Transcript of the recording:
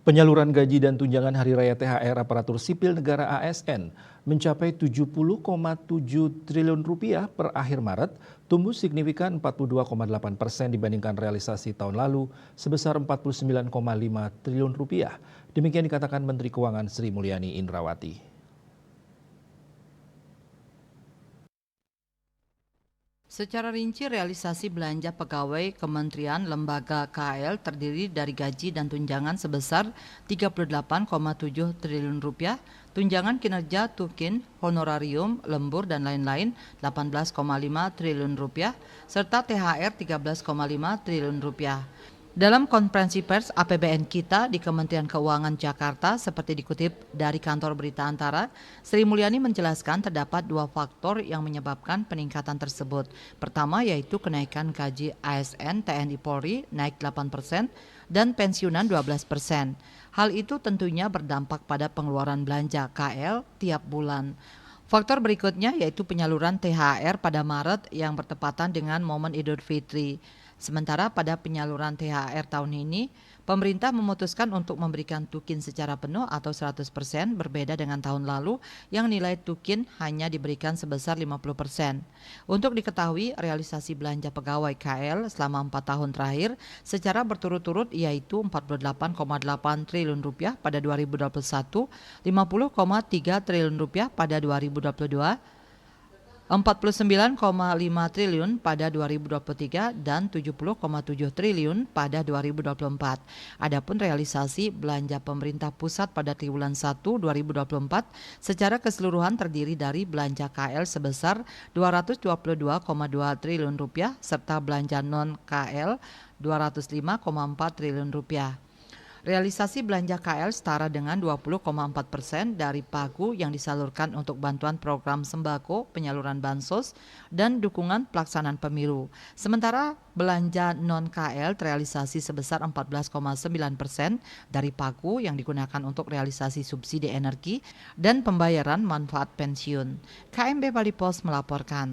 Penyaluran gaji dan tunjangan hari raya THR aparatur sipil negara ASN mencapai 70,7 triliun rupiah per akhir Maret, tumbuh signifikan 42,8% dibandingkan realisasi tahun lalu sebesar 49,5 triliun rupiah. Demikian dikatakan Menteri Keuangan Sri Mulyani Indrawati. Secara rinci, realisasi belanja pegawai kementerian lembaga KL terdiri dari gaji dan tunjangan sebesar 38,7 triliun rupiah, tunjangan kinerja tukin, honorarium, lembur, dan lain-lain 18,5 triliun rupiah, serta THR 13,5 triliun rupiah. Dalam konferensi pers APBN kita di Kementerian Keuangan Jakarta, seperti dikutip dari kantor berita Antara, Sri Mulyani menjelaskan terdapat dua faktor yang menyebabkan peningkatan tersebut. Pertama yaitu kenaikan gaji ASN TNI Polri naik 8% dan pensiunan 12%. Hal itu tentunya berdampak pada pengeluaran belanja KL tiap bulan. Faktor berikutnya yaitu penyaluran THR pada Maret yang bertepatan dengan momen Idul Fitri. Sementara pada penyaluran THR tahun ini, pemerintah memutuskan untuk memberikan tukin secara penuh atau 100% berbeda dengan tahun lalu yang nilai tukin hanya diberikan sebesar 50%. Untuk diketahui, realisasi belanja pegawai KL selama 4 tahun terakhir secara berturut-turut yaitu 48,8 triliun rupiah pada 2021, 50,3 triliun rupiah pada 2022, 49,5 triliun pada 2023 dan 70,7 triliun pada 2024. Adapun realisasi belanja pemerintah pusat pada triwulan 1 2024 secara keseluruhan terdiri dari belanja KL sebesar 222,2 triliun rupiah serta belanja non KL 205,4 triliun rupiah. Realisasi belanja KL setara dengan 20,4% dari pagu yang disalurkan untuk bantuan program sembako, penyaluran bansos, dan dukungan pelaksanaan pemilu. Sementara belanja non-KL terrealisasi sebesar 14,9% dari pagu yang digunakan untuk realisasi subsidi energi dan pembayaran manfaat pensiun. KMB Bali Pos melaporkan.